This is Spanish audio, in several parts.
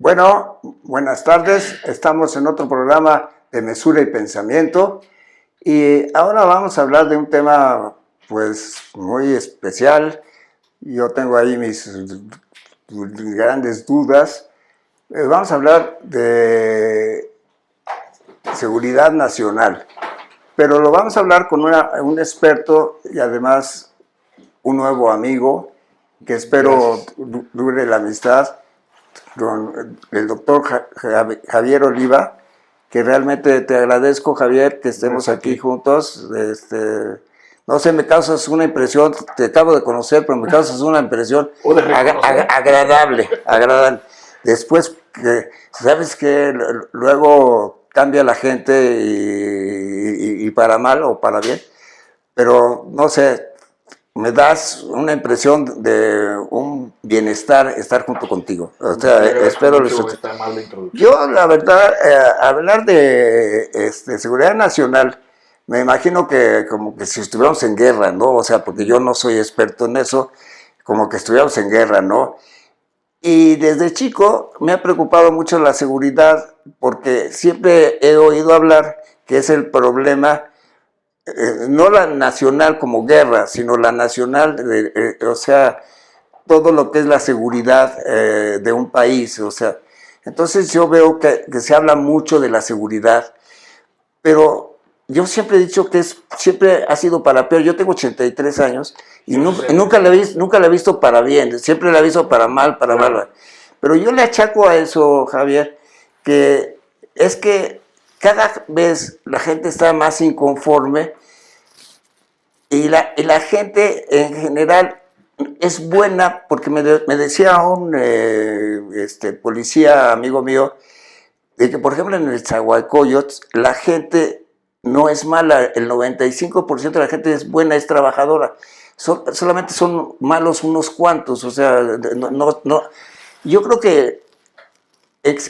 Bueno, buenas tardes. Estamos en otro programa de Mesura y Pensamiento y ahora vamos a hablar de un tema pues muy especial. Yo tengo ahí mis grandes dudas. Vamos a hablar de seguridad nacional, pero lo vamos a hablar con un experto y además un nuevo amigo que espero dure la amistad, con el doctor Javier Oliva, que realmente te agradezco, Javier, que estemos aquí juntos. No sé, me causas una impresión, te acabo de conocer, pero me causas una impresión agradable. Después, sabes que luego cambia la gente y para mal o para bien, pero no sé, me das una impresión de un bienestar estar junto contigo. O sea, espero yo, la verdad, hablar de seguridad nacional, me imagino que como que si estuviéramos en guerra, ¿no? O sea, porque yo no soy experto en eso, como que estuviéramos en guerra, ¿no? Y desde chico me ha preocupado mucho la seguridad, porque siempre he oído hablar que es el problema, no la nacional como guerra, sino la nacional, o sea, todo lo que es la seguridad de un país, o sea, entonces yo veo que se habla mucho de la seguridad, pero yo siempre he dicho que siempre ha sido para peor. Yo tengo 83 años y nunca la he visto para bien, siempre la he visto para mal, para mal. Pero yo le achaco a eso, Javier, que es que cada vez la gente está más inconforme y la gente en general es buena, porque me decía un policía amigo mío, de que por ejemplo en el Zahualcóyotl la gente no es mala, el 95% de la gente es buena, es trabajadora, solamente son malos unos cuantos, o sea, yo creo que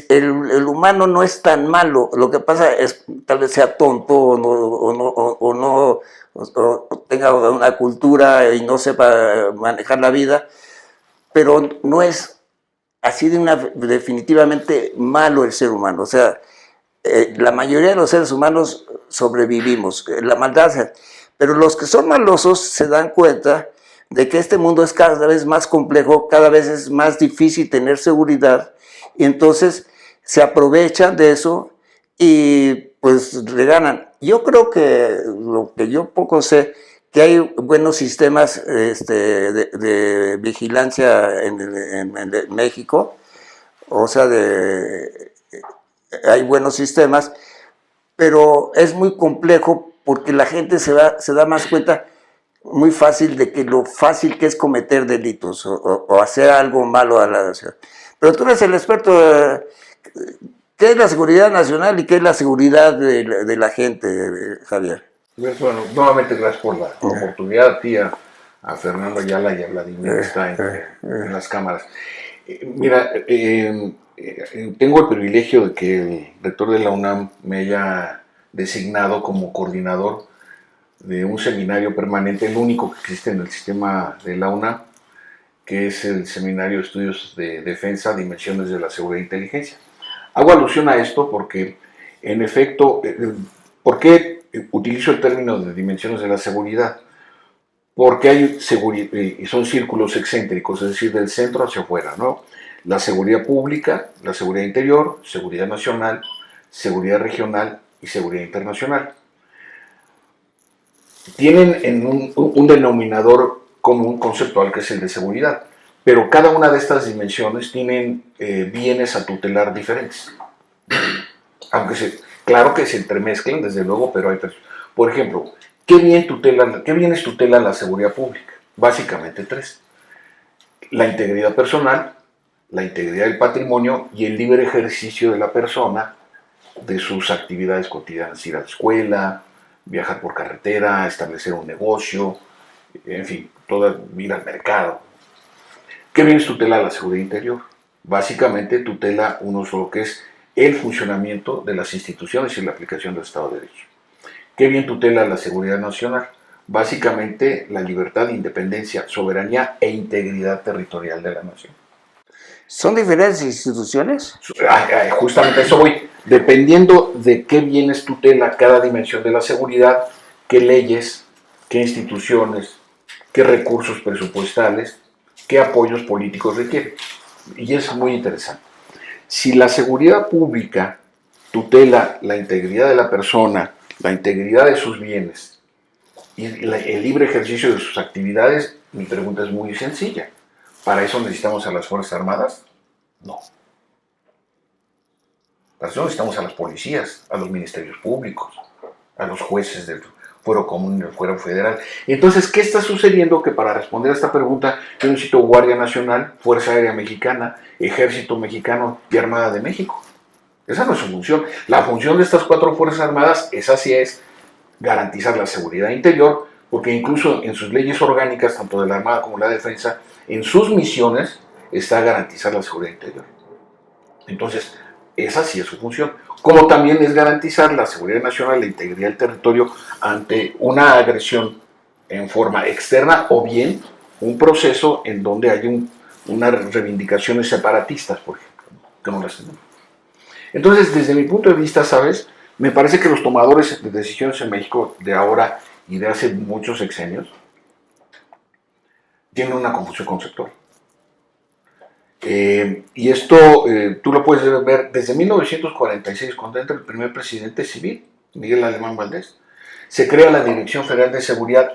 el humano no es tan malo, lo que pasa es tal vez sea tonto o tenga una cultura y no sepa manejar la vida, pero no es así definitivamente malo el ser humano. O sea, la mayoría de los seres humanos sobrevivimos, la maldad, pero los que son malosos se dan cuenta de que este mundo es cada vez más complejo, cada vez es más difícil tener seguridad, y entonces se aprovechan de eso y pues le ganan. Yo creo que lo que yo poco sé, que hay buenos sistemas de vigilancia en México, o sea, hay buenos sistemas, pero es muy complejo porque la gente se da más cuenta muy fácil de que lo fácil que es cometer delitos o hacer algo malo a la ciudad. Pero tú eres el experto. ¿Qué es la seguridad nacional y qué es la seguridad de la gente, Javier? Bueno, nuevamente gracias por la oportunidad, tía, a Fernando Ayala y a Vladimir, que está en las cámaras. Mira, tengo el privilegio de que el rector de la UNAM me haya designado como coordinador de un seminario permanente, el único que existe en el sistema de la UNAM, que es el Seminario de Estudios de Defensa, Dimensiones de la Seguridad e Inteligencia. Hago alusión a esto porque, en efecto, ¿por qué utilizo el término de dimensiones de la seguridad? Porque hay y son círculos excéntricos, es decir, del centro hacia afuera, ¿no? La seguridad pública, la seguridad interior, seguridad nacional, seguridad regional y seguridad internacional. Tienen en un denominador común conceptual, que es el de seguridad, pero cada una de estas dimensiones tienen bienes a tutelar diferentes, aunque claro que se entremezclan desde luego, pero hay tres. Por ejemplo, ¿qué bienes tutela la seguridad pública? Básicamente tres: la integridad personal, la integridad del patrimonio y el libre ejercicio de la persona de sus actividades cotidianas: ir a la escuela, viajar por carretera, establecer un negocio, en fin, ir al mercado. ¿Qué bienes tutela la seguridad interior? Básicamente tutela uno solo, que es el funcionamiento de las instituciones y la aplicación del Estado de Derecho. ¿Qué bien tutela la seguridad nacional? Básicamente la libertad, independencia, soberanía e integridad territorial de la nación. ¿Son diferentes instituciones? Justamente a eso voy. Dependiendo de qué bienes tutela cada dimensión de la seguridad, qué leyes, qué instituciones, qué recursos presupuestales, qué apoyos políticos requiere. Y es muy interesante. Si la seguridad pública tutela la integridad de la persona, la integridad de sus bienes y el libre ejercicio de sus actividades, mi pregunta es muy sencilla. ¿Para eso necesitamos a las Fuerzas Armadas? No. Para eso necesitamos a las policías, a los ministerios públicos, a los jueces del fuero común y del fuero federal. Entonces, ¿qué está sucediendo? Que para responder a esta pregunta, yo necesito Guardia Nacional, Fuerza Aérea Mexicana, Ejército Mexicano y Armada de México. Esa no es su función. La función de estas 4 Fuerzas Armadas, esa sí es garantizar la seguridad interior, porque incluso en sus leyes orgánicas, tanto de la Armada como de la Defensa, en sus misiones está garantizar la seguridad interior. Entonces, esa sí es su función. Como también es garantizar la seguridad nacional, la integridad del territorio ante una agresión en forma externa o bien un proceso en donde hay unas reivindicaciones separatistas, por ejemplo, que no las tenemos. Entonces, desde mi punto de vista, ¿sabes? Me parece que los tomadores de decisiones en México de ahora y de hace muchos sexenios tienen una confusión conceptual. Y esto tú lo puedes ver desde 1946, cuando entra el primer presidente civil, Miguel Alemán Valdés. Se crea la Dirección Federal de Seguridad,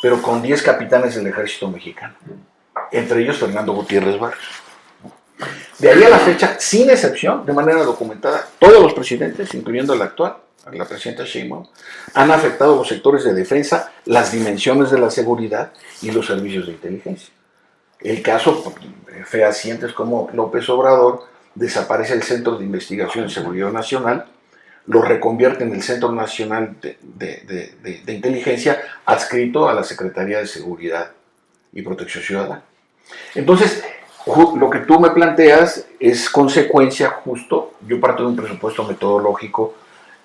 pero con 10 capitanes del ejército mexicano, entre ellos Fernando Gutiérrez Barrios. De ahí a la fecha, sin excepción, de manera documentada, todos los presidentes, incluyendo el actual, la presidenta Sheinbaum, han afectado los sectores de defensa, las dimensiones de la seguridad y los servicios de inteligencia. El caso fehaciente es como López Obrador desaparece el Centro de Investigación en Seguridad Nacional, lo reconvierte en el Centro Nacional de Inteligencia, adscrito a la Secretaría de Seguridad y Protección Ciudadana. Entonces, lo que tú me planteas es consecuencia justo, yo parto de un presupuesto metodológico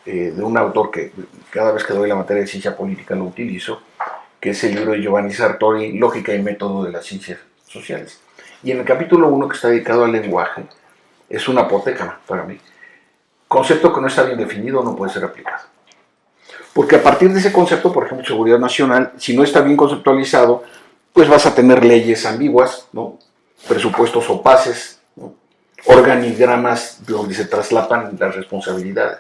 de un autor que cada vez que doy la materia de ciencia política lo utilizo, que es el libro de Giovanni Sartori, Lógica y Método de las Ciencias Sociales. Y en el capítulo 1, que está dedicado al lenguaje, es una apoteca para mí. Concepto que no está bien definido no puede ser aplicado. Porque a partir de ese concepto, por ejemplo, seguridad nacional, si no está bien conceptualizado, pues vas a tener leyes ambiguas, ¿no? Presupuestos opaces, ¿no? Organigramas donde se traslapan las responsabilidades.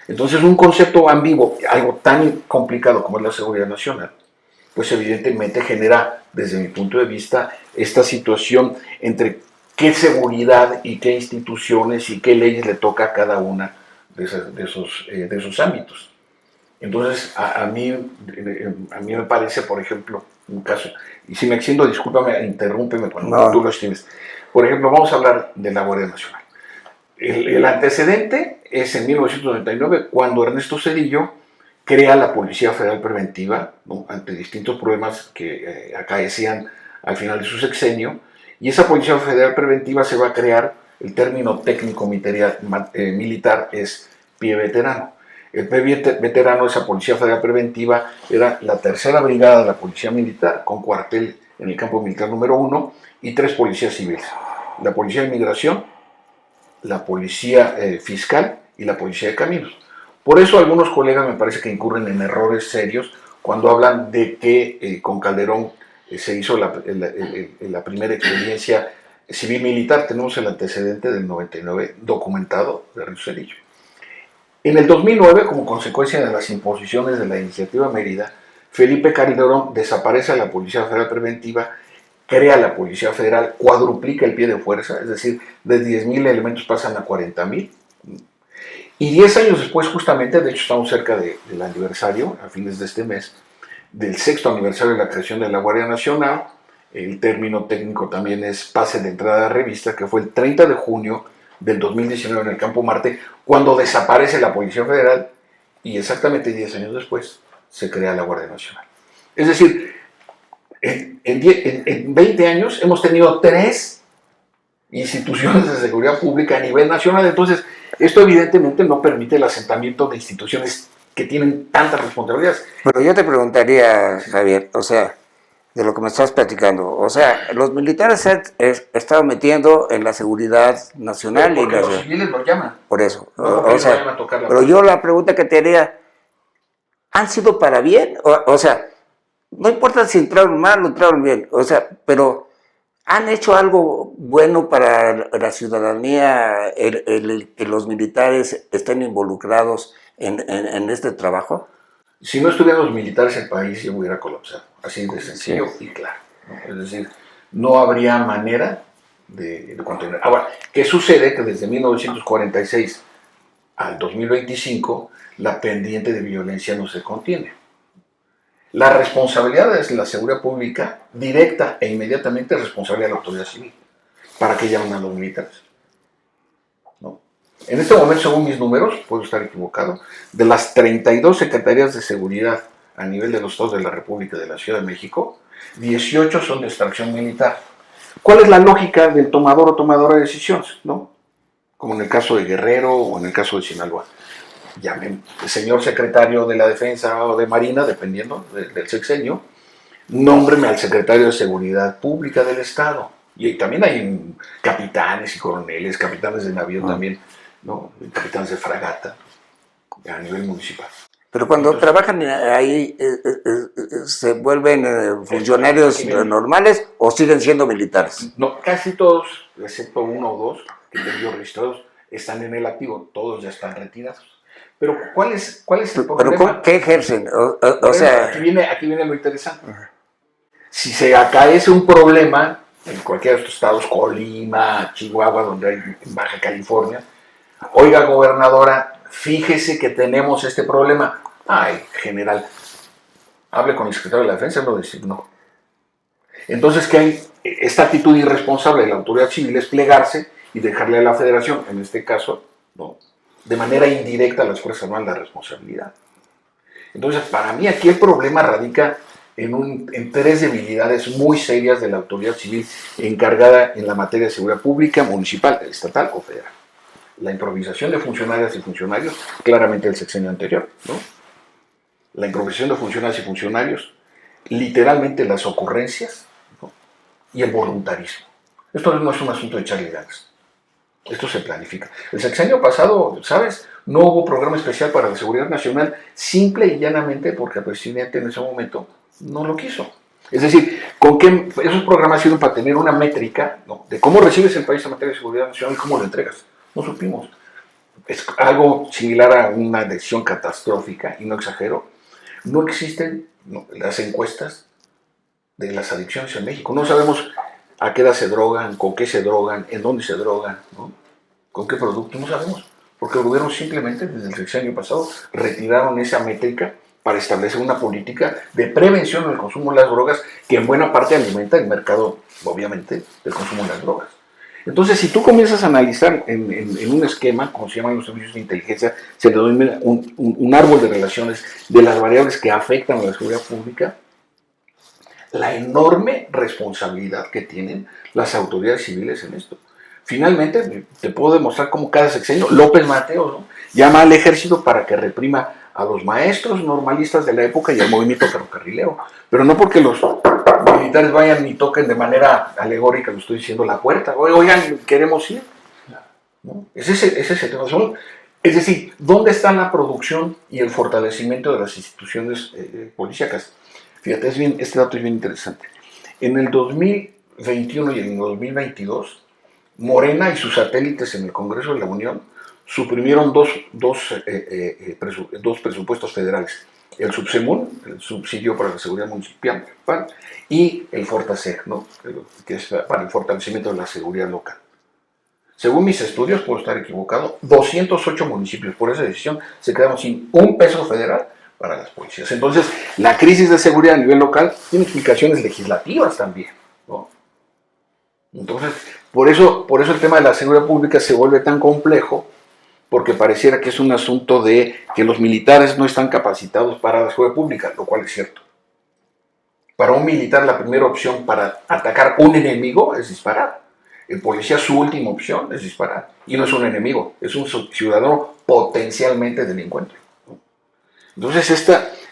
Entonces, un concepto ambiguo, algo tan complicado como es la seguridad nacional, pues evidentemente genera, desde mi punto de vista, esta situación entre qué seguridad y qué instituciones y qué leyes le toca a cada una de esos ámbitos. Entonces, a mí me parece, por ejemplo, un caso, y si me extiendo, discúlpame, interrúmpeme cuando tú lo estimes. Por ejemplo, vamos a hablar de la Guardia Nacional. El antecedente es en 1999, cuando Ernesto Zedillo crea la Policía Federal Preventiva, ¿no? Ante distintos problemas que acaecían al final de su sexenio, y esa Policía Federal Preventiva se va a crear, el término técnico militar es pie veterano. El pie veterano de esa Policía Federal Preventiva era la tercera brigada de la Policía Militar, con cuartel en el campo militar número 1 y 3 policías civiles. La Policía de Migración, la Policía Fiscal y la Policía de Caminos. Por eso algunos colegas me parece que incurren en errores serios cuando hablan de que con Calderón se hizo la primera experiencia civil-militar. Tenemos el antecedente del 99 documentado de Ernesto Zedillo. En el 2009, como consecuencia de las imposiciones de la Iniciativa Mérida, Felipe Calderón desaparece a la Policía Federal Preventiva, crea la Policía Federal, cuadruplica el pie de fuerza, es decir, de 10,000 elementos pasan a 40,000. Y 10 años después, justamente, de hecho estamos cerca del aniversario, a fines de este mes, del 6º aniversario de la creación de la Guardia Nacional, el término técnico también es pase de entrada a revista, que fue el 30 de junio del 2019 en el Campo Marte, cuando desaparece la Policía Federal y exactamente 10 años después se crea la Guardia Nacional. Es decir, en 20 años hemos tenido 3 instituciones de seguridad pública a nivel nacional. Entonces, esto evidentemente no permite el asentamiento de instituciones que tienen tantas responsabilidades. Pero yo te preguntaría, Javier, o sea, de lo que me estás platicando. O sea, los militares se estaban metiendo en la seguridad nacional Porque y los civiles lo llaman. por eso. No porque ellos vayan a tocar la pero puerta. yo la pregunta que te haría, ¿han sido para bien? O sea, no importa si entraron mal o entraron bien, o sea, pero ¿han hecho algo bueno para la ciudadanía que los militares estén involucrados en este trabajo? Si no estuvieran los militares, el país ya hubiera colapsado. Así de sencillo Sí. y claro, ¿no? Es decir, no habría manera de contener. Ahora, ¿qué sucede? Que desde 1946 al 2025 la pendiente de violencia no se contiene. La responsabilidad es la seguridad pública, directa e inmediatamente responsabilidad de la autoridad civil, para que llamen a los militares. ¿No? En este momento, según mis números, puedo estar equivocado, de las 32 secretarías de seguridad a nivel de los estados de la República de la Ciudad de México, 18 son de extracción militar. ¿Cuál es la lógica del tomador o tomadora de decisiones? ¿No? Como en el caso de Guerrero o en el caso de Sinaloa. Llamen el señor secretario de la Defensa o de Marina, dependiendo del sexenio, nómbreme al secretario de Seguridad Pública del Estado. Y también hay capitanes y coroneles, capitanes de navío también, ¿no? Capitanes de fragata a nivel municipal. Pero cuando Entonces, trabajan ahí, ¿se vuelven funcionarios normales o siguen siendo militares? no, casi todos, excepto uno o dos que tengo registrados, están en el activo, todos ya están retirados. Pero ¿cuál es el problema? ¿Qué ejercen? Aquí viene lo interesante. Si se acaece un problema en cualquiera de estos estados, Colima, Chihuahua, donde hay Baja California, oiga, gobernadora, fíjese que tenemos este problema. Ay, general, hable con el secretario de la Defensa, lo designó. Entonces, ¿qué hay? Esta actitud irresponsable de la autoridad civil es plegarse y dejarle a la federación, en este caso, ¿no?, de manera indirecta a las Fuerzas Armadas la responsabilidad. Entonces, para mí aquí el problema radica en tres debilidades muy serias de la autoridad civil encargada en la materia de seguridad pública, municipal, estatal o federal. La improvisación de funcionarias y funcionarios, claramente el sexenio anterior, ¿no? La improvisación de funcionarias y funcionarios, literalmente las ocurrencias, ¿no?, y el voluntarismo. Esto no es un asunto de echarle ganas. Esto se planifica. El sexenio pasado, ¿sabes?, no hubo programa especial para la seguridad nacional, simple y llanamente porque el presidente en ese momento no lo quiso. Es decir, ¿con qué esos programas sirven para tener una métrica, ¿no?, de cómo recibes el país en materia de seguridad nacional y cómo lo entregas? No supimos. Es algo similar a una decisión catastrófica, y no exagero. No existen, ¿no?, las encuestas de las adicciones en México. No sabemos a qué edad se drogan, con qué se drogan, en dónde se drogan, ¿no?, con qué producto, no sabemos. Porque el gobierno simplemente, desde el sexenio pasado, retiraron esa métrica para establecer una política de prevención del consumo de las drogas que en buena parte alimenta el mercado, obviamente, del consumo de las drogas. Entonces, si tú comienzas a analizar en un esquema, como se llaman los servicios de inteligencia, se le denomina un árbol de relaciones de las variables que afectan a la seguridad pública, la enorme responsabilidad que tienen las autoridades civiles en esto. Finalmente, te puedo demostrar cómo cada sexenio, López Mateos, ¿no?, llama al ejército para que reprima a los maestros normalistas de la época y al movimiento ferrocarrilero. Pero no porque los militares vayan y toquen de manera alegórica, lo estoy diciendo, la puerta. Oigan, queremos ir, ¿no? Ese es el tema. Es decir, ¿dónde está la producción y el fortalecimiento de las instituciones policíacas? Fíjate, este dato es bien interesante. En el 2021 y en el 2022, Morena y sus satélites en el Congreso de la Unión suprimieron dos presupuestos federales: el Subsemun, el subsidio para la seguridad municipal, y el Fortaseg, ¿no?, que es para el fortalecimiento de la seguridad local. Según mis estudios, puedo estar equivocado, 208 municipios por esa decisión se quedaron sin un peso federal para las policías. Entonces, la crisis de seguridad a nivel local tiene implicaciones legislativas también, ¿no? Entonces, por eso el tema de la seguridad pública se vuelve tan complejo, porque pareciera que es un asunto de que los militares no están capacitados para la seguridad pública, lo cual es cierto. Para un militar, la primera opción para atacar un enemigo es disparar. El policía, su última opción es disparar. Y no es un enemigo, es un ciudadano potencialmente delincuente. Entonces,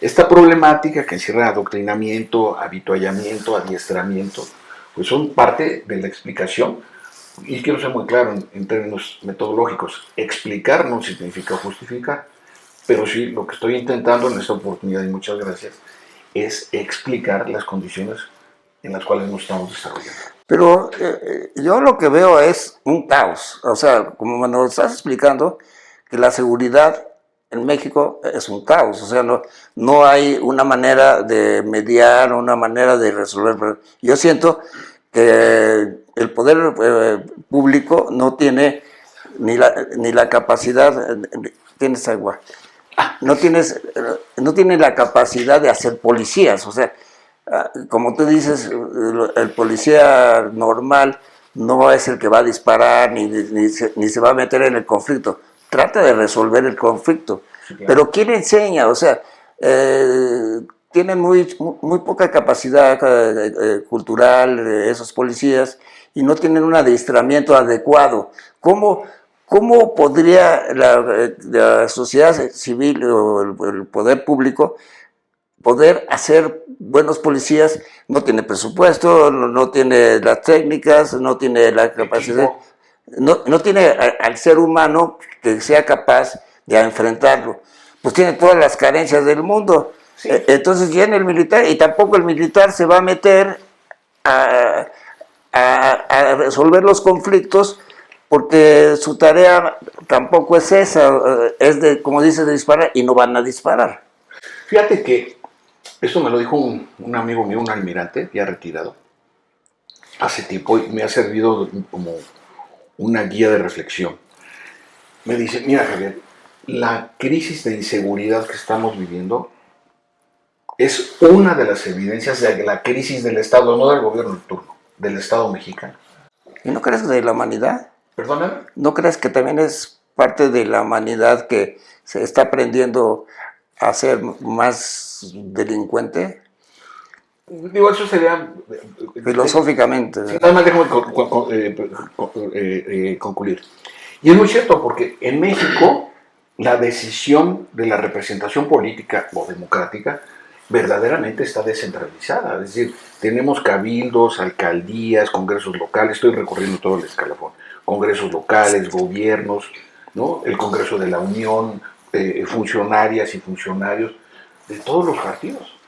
esta problemática que encierra adoctrinamiento, habituallamiento, adiestramiento, pues son parte de la explicación. Y quiero ser muy claro en términos metodológicos. Explicar no significa justificar, pero sí lo que estoy intentando en esta oportunidad, y muchas gracias, es explicar las condiciones en las cuales nos estamos desarrollando. Pero yo lo que veo es un caos. O sea, como me lo estás explicando, que la seguridad en México es un caos. O sea, no hay una manera de mediar, una manera de resolver. Yo siento que el poder público no tiene ni la capacidad, tienes agua, no tiene la capacidad de hacer policías. O sea, como tú dices, el policía normal no es el que va a disparar ni se va a meter en el conflicto. Trata de resolver el conflicto. Sí, claro. Pero ¿quién enseña? O sea, tienen muy poca capacidad cultural esos policías y no tienen un adiestramiento adecuado. ¿Cómo podría la sociedad civil o el poder público poder hacer buenos policías? No tiene presupuesto, no tiene las técnicas, no tiene la capacidad, no tiene al ser humano que sea capaz de enfrentarlo. Pues tiene todas las carencias del mundo. Sí. Entonces viene el militar y tampoco el militar se va a meter a resolver los conflictos, porque su tarea tampoco es esa, es de, como dices, de disparar, y no van a disparar. Fíjate que esto me lo dijo un amigo mío, un almirante ya retirado, hace tiempo, y me ha servido como una guía de reflexión. Me dice, mira Javier, la crisis de inseguridad que estamos viviendo es una de las evidencias de la crisis del Estado, no del gobierno en turno, del Estado mexicano. ¿Y no crees de la humanidad? ¿Perdóname? ¿No crees que también es parte de la humanidad que se está aprendiendo a ser más delincuente? Digo, eso sería... filosóficamente. Sí, nada más déjame concluir. Y es muy cierto, porque en México la decisión de la representación política o democrática verdaderamente está descentralizada. Es decir, tenemos cabildos, alcaldías, congresos locales, estoy recorriendo todo el escalafón, congresos locales, gobiernos, ¿no? El Congreso de la Unión, funcionarias y funcionarios de todos los partidos.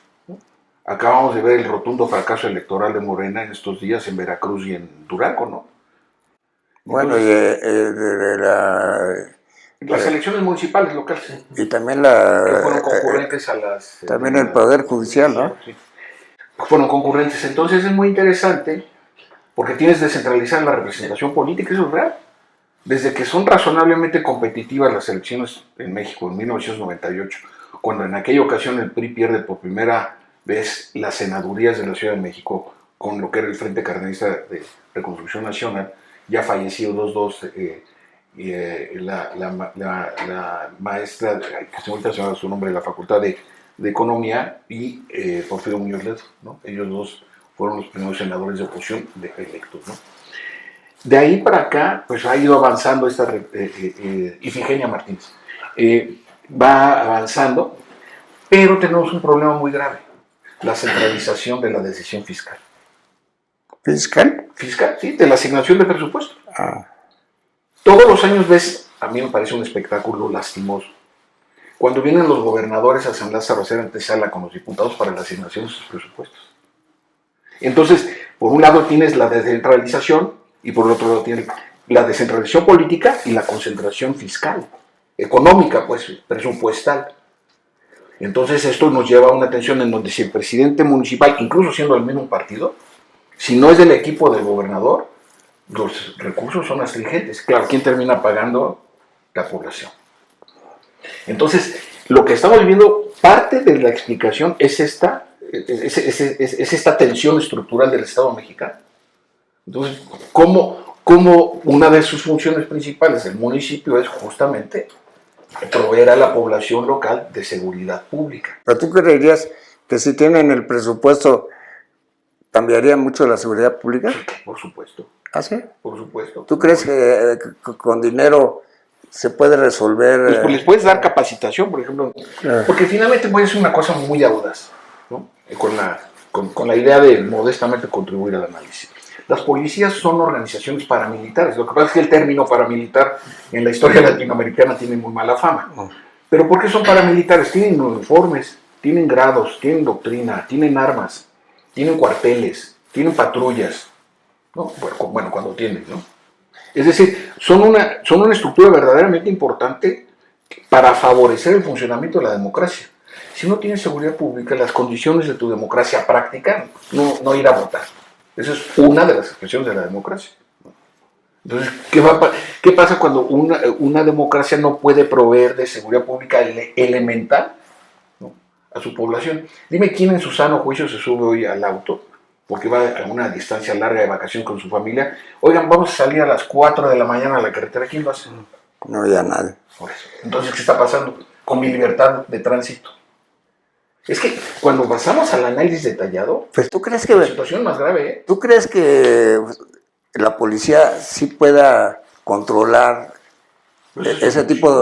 Acabamos de ver el rotundo fracaso electoral de Morena en estos días en Veracruz y en Durango, ¿no? Bueno, las elecciones municipales locales. Y también que fueron concurrentes a las... también el Poder Judicial, ¿no? Sí. Fueron concurrentes. Entonces es muy interesante porque tienes descentralizada la representación política, eso es real. Desde que son razonablemente competitivas las elecciones en México en 1998, cuando en aquella ocasión el PRI pierde por primera vez las senadurías de la Ciudad de México con lo que era el Frente Cardenista de Reconstrucción Nacional, ya fallecido los dos, la maestra, que ahorita se llama su nombre, de la Facultad de Economía, y Porfirio Muñoz Ledo, ¿no? Ellos dos fueron los primeros senadores de oposición electos, ¿no? De ahí para acá, pues ha ido avanzando esta Ifigenia Martínez. Va avanzando, pero tenemos un problema muy grave: la centralización de la decisión fiscal. ¿Fiscal? Fiscal, sí, de la asignación de presupuesto. Ah. Todos los años ves, a mí me parece un espectáculo lastimoso, cuando vienen los gobernadores a San Lázaro a hacer antesala con los diputados para la asignación de sus presupuestos. Entonces, por un lado tienes la descentralización y por el otro lado tienes la descentralización política y la concentración fiscal, económica, pues, presupuestal. Entonces esto nos lleva a una tensión en donde si el presidente municipal, incluso siendo del mismo partido, si no es del equipo del gobernador, los recursos son astringentes. Claro, ¿quién termina pagando? La población. Entonces, lo que estamos viviendo, parte de la explicación es esta tensión estructural del Estado mexicano. Entonces, ¿cómo una de sus funciones principales del municipio es justamente proveer a la población local de seguridad pública? ¿Pero tú creerías que si tienen el presupuesto cambiaría mucho la seguridad pública? Por supuesto. ¿Ah, sí? Por supuesto. ¿Tú crees que con dinero se puede resolver. Pues les puedes dar capacitación, por ejemplo, porque finalmente puede ser una cosa muy audaz, ¿no? Con la idea de modestamente contribuir al análisis. Las policías son organizaciones paramilitares. Lo que pasa es que el término paramilitar en la historia latinoamericana tiene muy mala fama. ¿Pero por qué son paramilitares? Tienen uniformes, tienen grados, tienen doctrina, tienen armas, tienen cuarteles, tienen patrullas, ¿no? Bueno, cuando tienen, ¿no? Es decir, son una estructura verdaderamente importante para favorecer el funcionamiento de la democracia. Si no tienes seguridad pública, las condiciones de tu democracia práctica, no ir a votar. Esa es una de las expresiones de la democracia. Entonces, ¿qué pasa cuando una democracia no puede proveer de seguridad pública elemental, ¿no?, a su población? Dime quién en su sano juicio se sube hoy al auto porque va a una distancia larga de vacación con su familia. Oigan, vamos a salir a las 4 de la mañana a la carretera. ¿Quién lo hace? No, ya nadie. Por eso. Entonces, ¿qué está pasando con mi libertad de tránsito? Es que cuando pasamos al análisis detallado, pues tú crees que la situación es más grave, ¿eh? ¿Tú crees que la policía sí pueda controlar ese tipo de,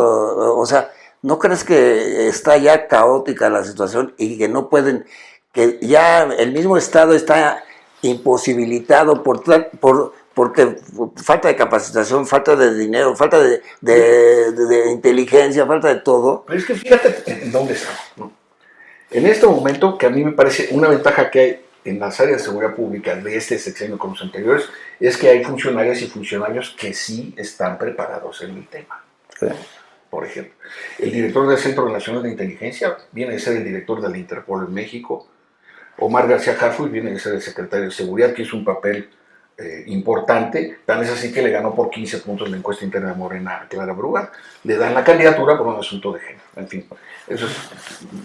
o sea, no crees que está ya caótica la situación y que no pueden, que ya el mismo Estado está imposibilitado porque falta de capacitación, falta de dinero, falta de inteligencia, falta de todo? Pero es que fíjate en dónde estamos, ¿no? En este momento, que a mí me parece una ventaja que hay en las áreas de seguridad pública de este sexenio con los anteriores, es que hay funcionarias y funcionarios que sí están preparados en el tema. Sí. Por ejemplo, el director del Centro Nacional de Inteligencia viene de ser el director de la Interpol en México. Omar García Harfuch viene de ser el secretario de Seguridad, que es un papel importante. Tan es así que le ganó por 15 puntos la encuesta interna de Morena a Clara Brugada. Le dan la candidatura por un asunto de género. En fin, eso es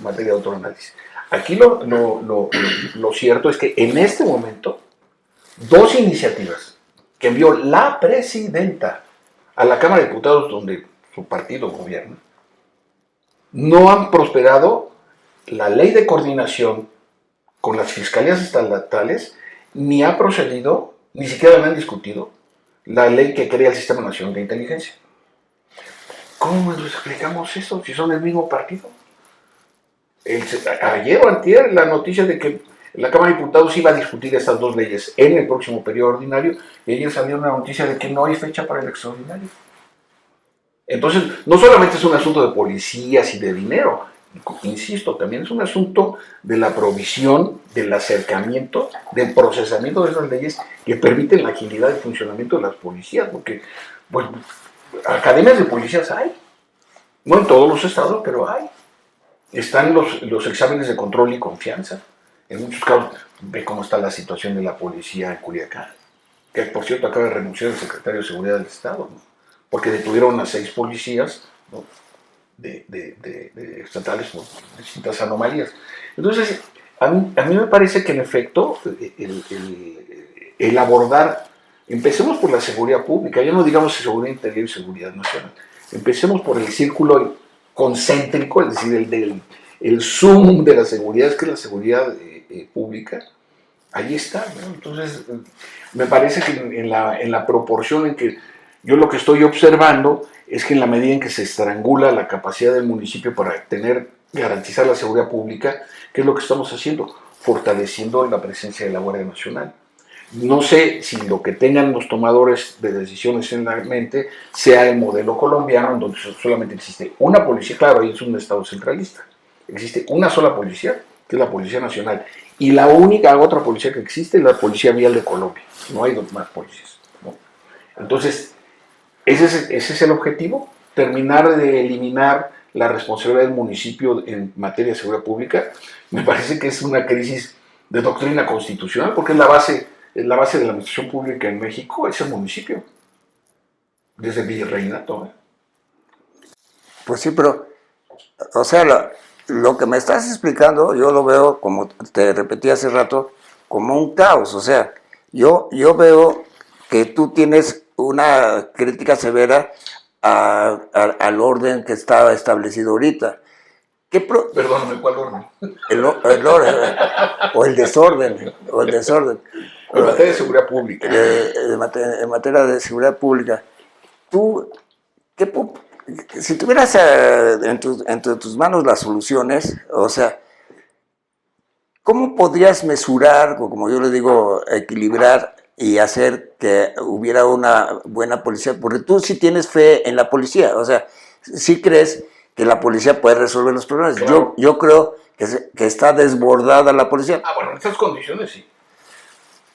materia de otro análisis. Aquí lo cierto es que en este momento, dos iniciativas que envió la presidenta a la Cámara de Diputados, donde su partido gobierna, no han prosperado la ley de coordinación con las fiscalías estatales, ni ha procedido, ni siquiera la han discutido, la ley que crea el Sistema Nacional de Inteligencia. ¿Cómo nos explicamos eso si son el mismo partido? Ayer o antier la noticia de que la Cámara de Diputados iba a discutir estas dos leyes en el próximo periodo ordinario, y ayer salió una noticia de que no hay fecha para el extraordinario. Entonces, no solamente es un asunto de policías y de dinero, insisto, también es un asunto de la provisión, del acercamiento, del procesamiento de esas leyes que permiten la agilidad de funcionamiento de las policías, porque pues, academias de policías hay, no en todos los estados, pero hay. Están los exámenes de control y confianza. En muchos casos, ve cómo está la situación de la policía en Culiacán, que por cierto acaba de renunciar el secretario de Seguridad del Estado, ¿no?, porque detuvieron a 6 policías, ¿no?, de estatales por distintas anomalías. Entonces, a mí me parece que en efecto el abordar, empecemos por la seguridad pública, ya no digamos seguridad interior y seguridad nacional, empecemos por el círculo concéntrico, es decir, el sumum de la seguridad, es que la seguridad pública, ahí está, ¿no? Entonces, me parece que en la proporción en que yo lo que estoy observando es que en la medida en que se estrangula la capacidad del municipio para garantizar la seguridad pública, ¿qué es lo que estamos haciendo? Fortaleciendo la presencia de la Guardia Nacional. No sé si lo que tengan los tomadores de decisiones en la mente sea el modelo colombiano, en donde solamente existe una policía, claro, ahí es un estado centralista, existe una sola policía, que es la Policía Nacional, y la única otra policía que existe es la Policía Vial de Colombia, no hay más policías, ¿no? Entonces, ese es el objetivo, terminar de eliminar la responsabilidad del municipio en materia de seguridad pública. Me parece que es una crisis de doctrina constitucional, porque es la base de la administración pública en México, es el municipio, desde el virreinato, ¿eh? Pues sí, pero, o sea, lo que me estás explicando, yo lo veo, como te repetí hace rato, como un caos. O sea, yo veo que tú tienes una crítica severa al orden que estaba establecido ahorita. Perdóname, ¿cuál orden? El orden, o el desorden, En materia de seguridad pública. En materia de seguridad pública. ¿Tú si tuvieras entre tus manos las soluciones, o sea, ¿cómo podrías mesurar, o como yo le digo, equilibrar y hacer que hubiera una buena policía? Porque tú sí tienes fe en la policía, o sea, sí crees que la policía puede resolver los problemas. Claro. Yo creo que está desbordada la policía. Bueno, en estas condiciones sí.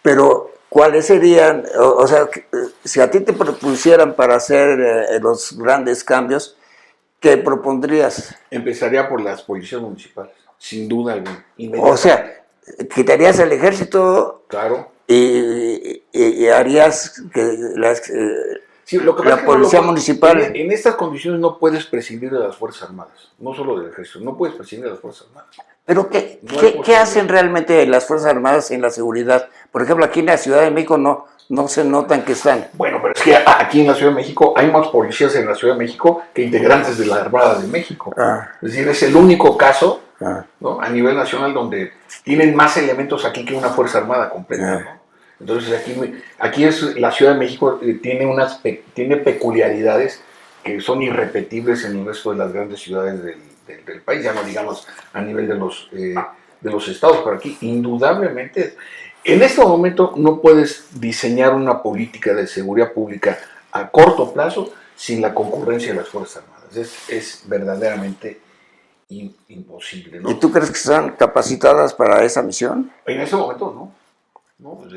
Pero, ¿cuáles serían? O sea, si a ti te propusieran para hacer los grandes cambios, ¿qué propondrías? Empezaría por las policías municipales, sin duda alguna. O sea, quitarías el ejército Claro. y harías que Sí, lo que pasa la es que policía municipal... En estas condiciones no puedes prescindir de las Fuerzas Armadas, no solo del ejército, no puedes prescindir de las Fuerzas Armadas. Pero ¿qué hacen realmente las Fuerzas Armadas en la seguridad? Por ejemplo, aquí en la Ciudad de México no se notan que están. Bueno, pero es que aquí en la Ciudad de México hay más policías en la Ciudad de México que integrantes de la Armada de México. Es decir, es el único caso, ¿no?, a nivel nacional donde tienen más elementos aquí que una Fuerza Armada completa, ¿no? Entonces aquí es la Ciudad de México, tiene peculiaridades que son irrepetibles en el resto de las grandes ciudades del país, ya no digamos a nivel de los estados, pero aquí indudablemente, en este momento no puedes diseñar una política de seguridad pública a corto plazo sin la concurrencia de las Fuerzas Armadas. Es verdaderamente imposible, ¿no? ¿Y tú crees que están capacitadas para esa misión? En este momento no.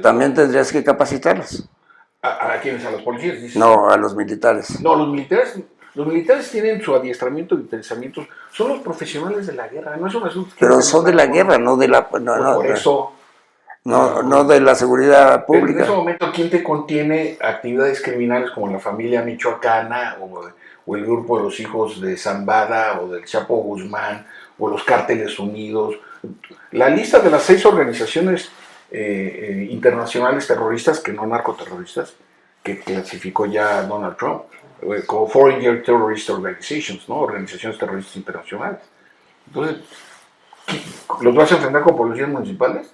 También tendrías que capacitarlas. ¿A quiénes? ¿A los policías? Dices. No, a los militares. No, los militares tienen su adiestramiento y pensamientos, son los profesionales de la guerra, no es un asunto. Pero son de la guerra, no de la... Por eso... No de la seguridad pública. En ese momento, ¿quién te contiene actividades criminales como la familia michoacana o el grupo de los hijos de Zambada o del Chapo Guzmán o los cárteles unidos? La lista de las 6 organizaciones internacionales terroristas, que no narcoterroristas, que clasificó ya Donald Trump como Foreign Terrorist Organizations, ¿no?, organizaciones terroristas internacionales. Entonces, ¿los vas a enfrentar con policías municipales?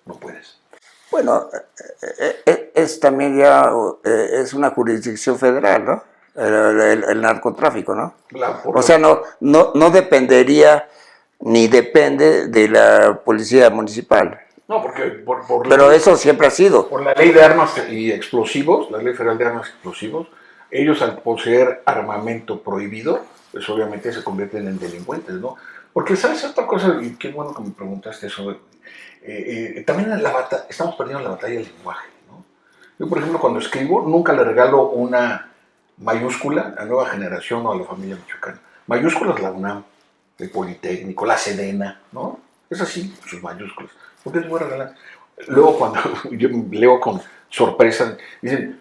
No puedes. Bueno, es también ya es una jurisdicción federal, ¿no? El narcotráfico, ¿no? O sea, no dependería ni depende de la policía municipal. No, porque pero eso siempre ha sido. Por la ley de armas y explosivos, la ley federal de armas y explosivos, ellos al poseer armamento prohibido, pues obviamente se convierten en delincuentes, ¿no? Porque, ¿sabes otra cosa? Y qué bueno que me preguntaste eso. También estamos perdiendo la batalla del lenguaje, ¿no? Yo, por ejemplo, cuando escribo, nunca le regalo una mayúscula a la nueva generación o a la familia michoacana. Mayúsculas la UNAM, el Politécnico, la Sedena, ¿no? Es así, sus mayúsculas. ¿Por qué les voy a regalar? Luego, cuando yo leo con sorpresa, dicen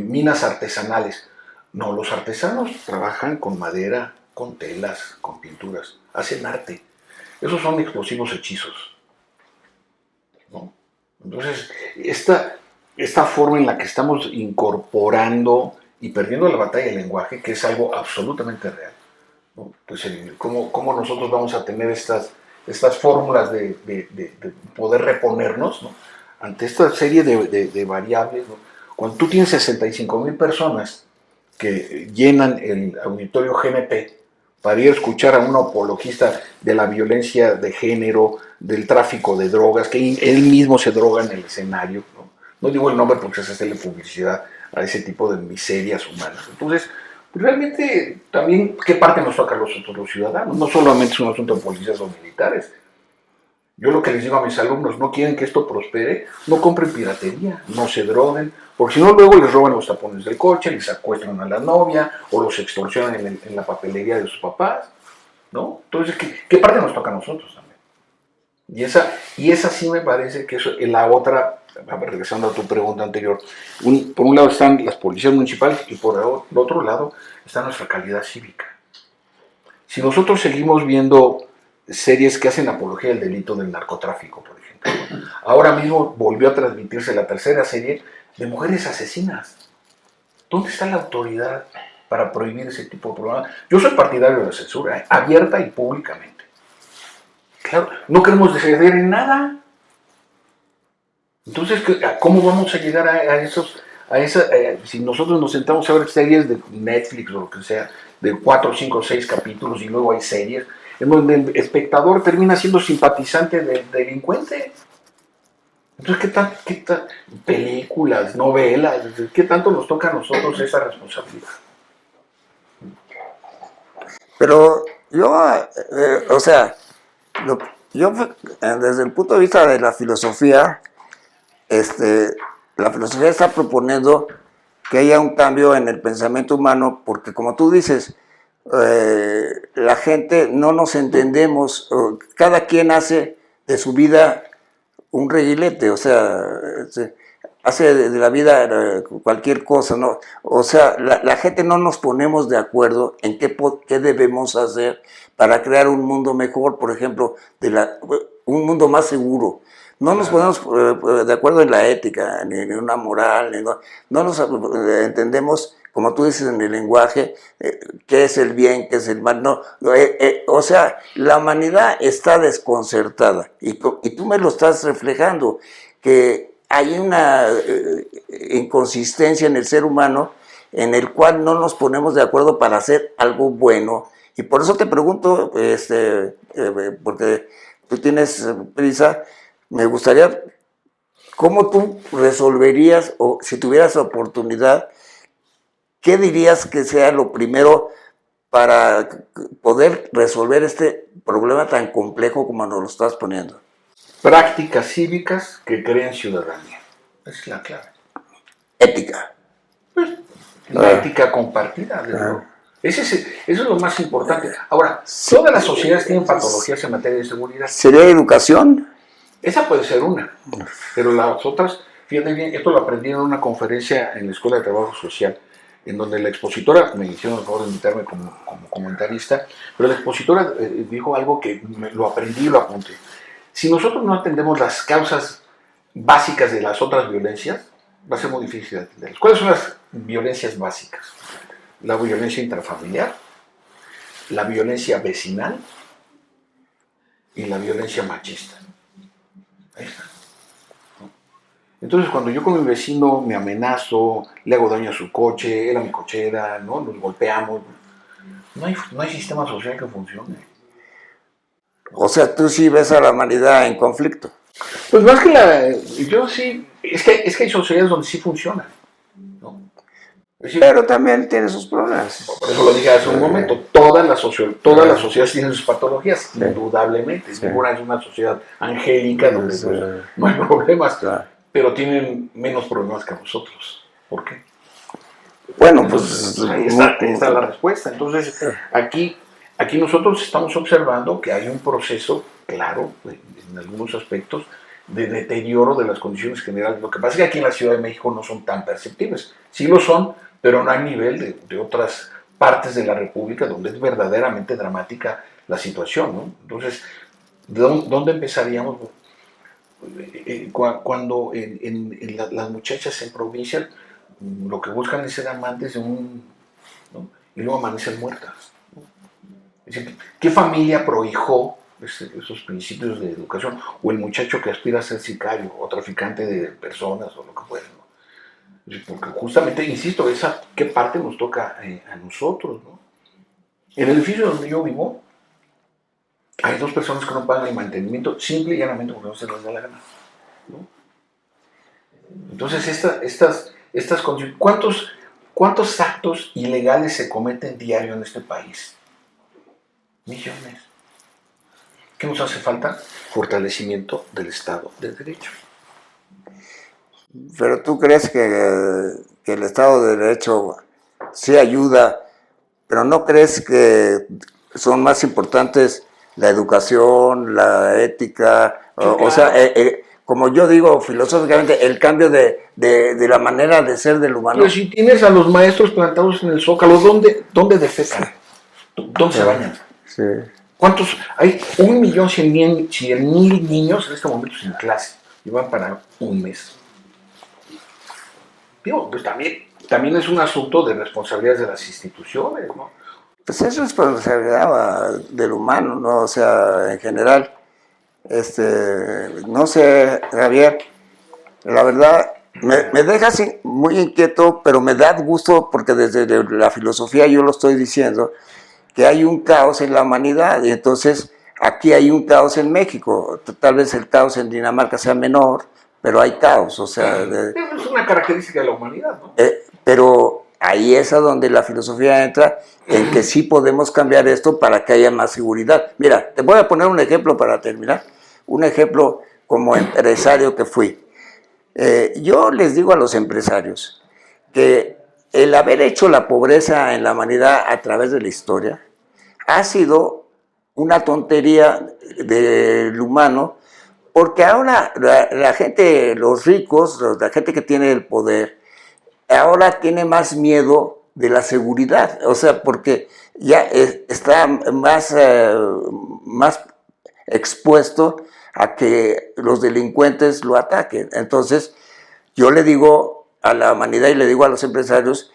minas artesanales. No, los artesanos trabajan con madera, con telas, con pinturas, hacen arte. Esos son explosivos hechizos, ¿no? Entonces, esta forma en la que estamos incorporando y perdiendo la batalla del lenguaje, que es algo absolutamente real, ¿no? Pues, ¿cómo nosotros vamos a tener estas fórmulas de poder reponernos, ¿no?, ante esta serie de variables, ¿no? Cuando tú tienes 65,000 personas que llenan el auditorio GNP para ir a escuchar a un apologista de la violencia de género, del tráfico de drogas, que él mismo se droga en el escenario, ¿no? No digo el nombre porque es hacerle publicidad a ese tipo de miserias humanas. Entonces, realmente también, ¿qué parte nos toca a nosotros los ciudadanos? No solamente es un asunto de policías o militares. Yo lo que les digo a mis alumnos, no quieren que esto prospere, no compren piratería, no se droguen, porque si no luego les roban los tapones del coche, les secuestran a la novia o los extorsionan en la papelería de sus papás, ¿no? Entonces, ¿qué parte nos toca a nosotros también? Y esa sí me parece que es la otra, regresando a tu pregunta anterior, por un lado están las policías municipales y por el otro lado está nuestra calidad cívica. Si nosotros seguimos viendo series que hacen apología del delito del narcotráfico, por ejemplo, ahora mismo volvió a transmitirse la tercera serie de mujeres asesinas. ¿Dónde está la autoridad para prohibir ese tipo de programas? Yo soy partidario de la censura, abierta y públicamente. Claro, no queremos ceder en nada. Entonces, ¿cómo vamos a llegar a si nosotros nos sentamos a ver series de Netflix o lo que sea, de 4, 5, 6 capítulos y luego hay series, en donde el espectador termina siendo simpatizante del delincuente. Entonces, ¿qué tan películas, novelas, qué tanto nos toca a nosotros esa responsabilidad? Pero yo, o sea, yo desde el punto de vista de la filosofía, la filosofía está proponiendo que haya un cambio en el pensamiento humano, porque como tú dices, la gente no nos entendemos, cada quien hace de su vida un reguilete, o sea, hace de la vida cualquier cosa, ¿no? O sea, la gente no nos ponemos de acuerdo en qué debemos hacer para crear un mundo mejor, por ejemplo, un mundo más seguro. No nos ponemos de acuerdo en la ética, ni en una moral, no nos entendemos, como tú dices, en el lenguaje, qué es el bien, qué es el mal. No, o sea, la humanidad está desconcertada y tú me lo estás reflejando, que hay una inconsistencia en el ser humano en el cual no nos ponemos de acuerdo para hacer algo bueno. Y por eso te pregunto, porque tú tienes prisa, me gustaría, ¿cómo tú resolverías, o si tuvieras la oportunidad, qué dirías que sea lo primero para poder resolver este problema tan complejo como nos lo estás poniendo? Prácticas cívicas que creen ciudadanía. Esa es la clave. Ética. La ética compartida. Eso es lo más importante. Ahora, todas las sociedades tienen patologías en materia de seguridad. ¿Sería educación? Esa puede ser una, pero las otras, fíjate bien, esto lo aprendí en una conferencia en la Escuela de Trabajo Social, en donde la expositora, me hicieron el favor de invitarme como comentarista, pero la expositora dijo algo que lo aprendí y lo apunté. Si nosotros no atendemos las causas básicas de las otras violencias, va a ser muy difícil de atenderlas. ¿Cuáles son las violencias básicas? La violencia intrafamiliar, la violencia vecinal y la violencia machista. Ahí está. Entonces, cuando yo con mi vecino me amenazo, le hago daño a su coche, él a mi cochera, ¿no? Nos golpeamos, no hay sistema social que funcione. O sea, tú sí ves a la humanidad en conflicto. Pues más que yo sí, es que hay sociedades donde sí funciona, ¿no? Es decir, pero también tiene sus problemas. por eso lo dije hace un momento, todas las sociedades tienen sus patologías, indudablemente. Ninguna es una sociedad angélica donde pues, no hay problemas, pero tienen menos problemas que nosotros. ¿Por qué? Bueno, entonces, pues ahí está la respuesta. Entonces, aquí nosotros estamos observando que hay un proceso, claro, en algunos aspectos, de deterioro de las condiciones generales. Lo que pasa es que aquí en la Ciudad de México no son tan perceptibles. Sí lo son, pero no hay nivel de otras partes de la República donde es verdaderamente dramática la situación, ¿no? Entonces, ¿dónde empezaríamos? Cuando las muchachas en provincia lo que buscan es ser amantes de ¿no? Y luego amanecen muertas, ¿no? Es decir, ¿qué familia prohijó esos principios de educación? O el muchacho que aspira a ser sicario o traficante de personas o lo que fuera, ¿no? Porque justamente, insisto, ¿qué parte nos toca a nosotros, ¿no? En el edificio donde yo vivo, hay 2 personas que no pagan el mantenimiento, simple y llanamente porque no se les da la gana, ¿no? Entonces, estas condiciones, ¿cuántos actos ilegales se cometen diario en este país? Millones. ¿Qué nos hace falta? Fortalecimiento del Estado de Derecho. Pero tú crees que el Estado de Derecho sí ayuda, pero ¿no crees que son más importantes la educación, la ética? Sí, claro. O sea, como yo digo filosóficamente, el cambio de la manera de ser del humano. Pero si tienes a los maestros plantados en el Zócalo, ¿dónde defecan? ¿Dónde se bañan? Sí. ¿Cuántos? Hay 1.100.000 niños en este momento sin clase. Y van para un mes. Digo, pues también es un asunto de responsabilidades de las instituciones, ¿no? Pues es responsabilidad del humano, ¿no? O sea, en general, no sé, Javier, la verdad, me deja así muy inquieto, pero me da gusto porque desde la filosofía yo lo estoy diciendo, que hay un caos en la humanidad y entonces aquí hay un caos en México. Tal vez el caos en Dinamarca sea menor, pero hay caos, o sea... Es una característica de la humanidad, ¿no? Pero ahí es a donde la filosofía entra, en que sí podemos cambiar esto para que haya más seguridad. Mira, te voy a poner un ejemplo para terminar, un ejemplo como empresario que fui. Yo les digo a los empresarios que el haber hecho la pobreza en la humanidad a través de la historia ha sido una tontería del humano, porque ahora la gente, los ricos, la gente que tiene el poder, ahora tiene más miedo de la seguridad, o sea, porque ya está más expuesto a que los delincuentes lo ataquen. Entonces, yo le digo a la humanidad y le digo a los empresarios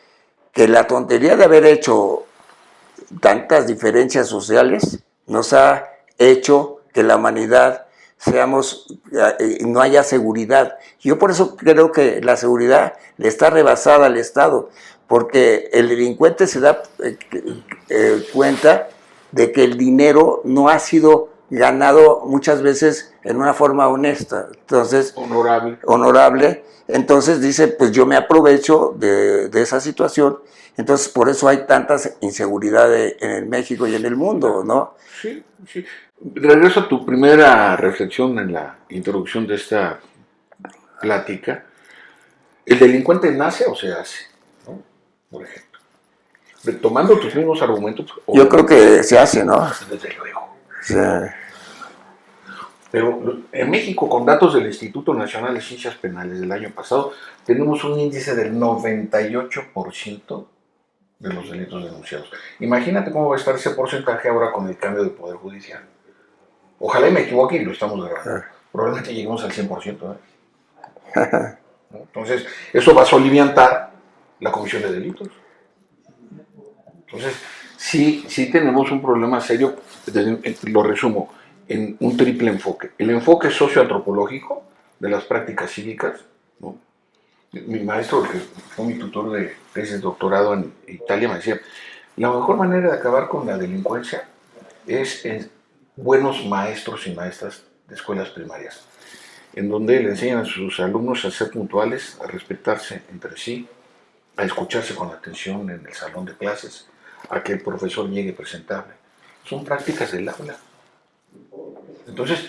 que la tontería de haber hecho tantas diferencias sociales nos ha hecho que la humanidad no haya seguridad. Yo por eso creo que la seguridad le está rebasada al Estado, porque el delincuente se da cuenta de que el dinero no ha sido ganado muchas veces en una forma honesta, entonces honorable. Entonces dice, pues yo me aprovecho de esa situación. Entonces por eso hay tantas inseguridades en México y en el mundo, ¿no? Sí, sí. Regreso a tu primera reflexión en la introducción de esta plática. ¿El delincuente nace o se hace? ¿No? Por ejemplo. Retomando tus mismos argumentos. Yo creo que se hace, ¿no? Desde luego. Sí. Pero en México, con datos del Instituto Nacional de Ciencias Penales del año pasado, tenemos un índice del 98% de los delitos denunciados. Imagínate cómo va a estar ese porcentaje ahora con el cambio del Poder Judicial. Ojalá y me equivoque y lo estamos grabando. Probablemente lleguemos al 100%. Entonces, eso va a soliviantar la comisión de delitos. Entonces, sí tenemos un problema serio, lo resumo, en un triple enfoque. El enfoque socioantropológico de las prácticas cívicas, ¿no? Mi maestro, que fue mi tutor de tesis doctorado en Italia, me decía, la mejor manera de acabar con la delincuencia es en buenos maestros y maestras de escuelas primarias, en donde le enseñan a sus alumnos a ser puntuales, a respetarse entre sí, a escucharse con atención en el salón de clases, a que el profesor llegue presentable. Son prácticas del aula. Entonces,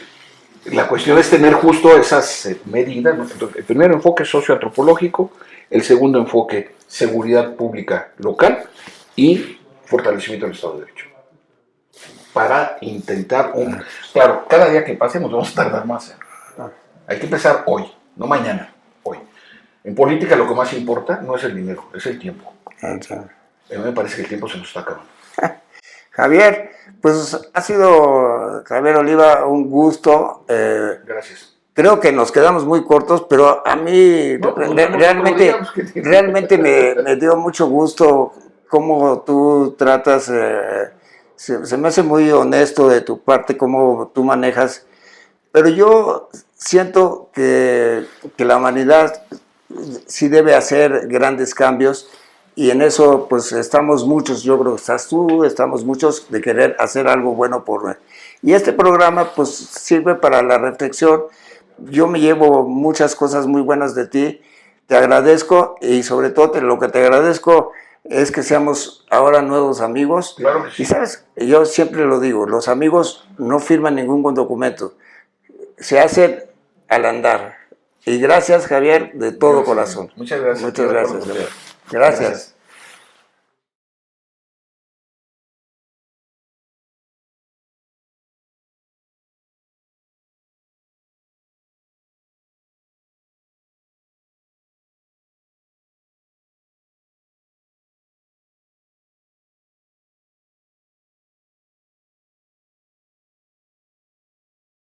la cuestión es tener justo esas medidas, ¿no? Entonces, el primer enfoque es socioantropológico, el segundo enfoque seguridad pública local y fortalecimiento del Estado de Derecho. Para intentar Claro, cada día que pase nos vamos a tardar más. Hay que empezar hoy, no mañana, hoy. En política lo que más importa no es el dinero, es el tiempo. A mí me parece que el tiempo se nos está acabando. Javier, pues ha sido, Javier Oliva, un gusto. Gracias. Creo que nos quedamos muy cortos, pero a mí realmente me dio mucho gusto cómo tú tratas, se me hace muy honesto de tu parte cómo tú manejas, pero yo siento que la humanidad sí debe hacer grandes cambios. Y en eso, pues, estamos muchos, yo creo que estás tú, estamos muchos de querer hacer algo bueno por... Y este programa, pues, sirve para la reflexión. Yo me llevo muchas cosas muy buenas de ti, te agradezco y sobre todo lo que te agradezco es que seamos ahora nuevos amigos. Claro que sí. Y, ¿sabes? Yo siempre lo digo, los amigos no firman ningún documento, se hacen al andar. Y gracias, Javier, de todo corazón. Muchas gracias. Muchas gracias, Javier. Gracias.